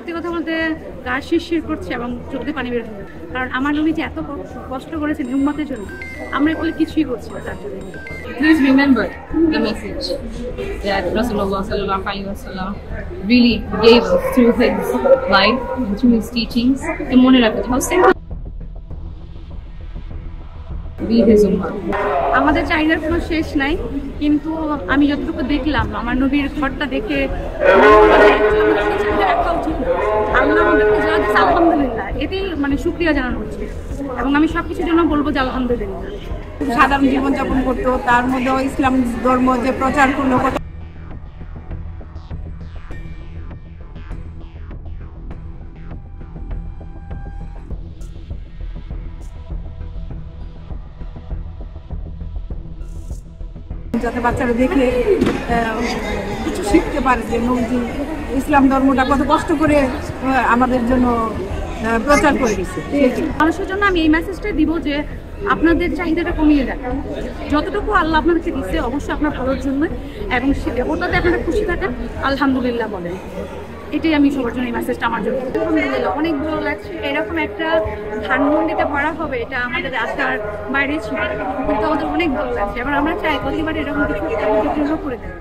সত্যি কথা বলতে গা শিরশির করছে এবং চোখ দিয়ে পানি বের হচ্ছে, কারণ আমার নবী যে এত কষ্ট করেছেন উম্মতের জন্য, আমরা এগুলো কিছুই করছি না তার জন্য। Please remember the message that Rasulullah sallallahu alaihi wasallam really gave us through his life and through his teachings. The mone rakho how simple be his ummah. আমাদের চাহিদার কোনো শেষ নাই, কিন্তু আমি যতটুকু দেখলাম আমার নবীর ঘরটা দেখে চাহিদা রাখা উচিত না। আল্লাহ আমাদেরকে যা দিচ্ছে আলহামদুলিল্লাহ, এতেই মানে শুকরিয়া জানানো হচ্ছে, এবং আমি সবকিছুর জন্য বলবো যে আলহামদুলিল্লাহ। সাধারণ জীবনযাপন করতো, তার মধ্যেও ইসলাম ধর্ম যে প্রচার করলো, যাতে বাচ্চারা দেখে কিছু শিখতে পারে যে নবীজি ইসলাম ধর্মটা কত কষ্ট করে আমাদের জন্য প্রচার করে দিচ্ছে। মানুষের জন্য আমি এই মেসেজটাই দিব যে আপনাদের চাহিদাটা কমিয়ে দেন, যতটুকু আল্লাহ আপনাদেরকে দিচ্ছে অবশ্যই আপনার ভালোর জন্য, এবং ওটাতে আপনারা খুশি থাকেন, আলহামদুলিল্লাহ বলেন। এটাই আমি সবার জন্য এই মেসেজটা আমার জন্য। আলহামদুলিল্লাহ অনেক ভালো লাগছে। এরকম একটা ধানমন্ডিতে পড়া হবে, এটা আমাদের আশার বাইরে ছিল, কিন্তু আমাদের অনেক ভালো লাগছে। এবার আমরা চাই প্রতিবার এরকম কিছু করে দেয়।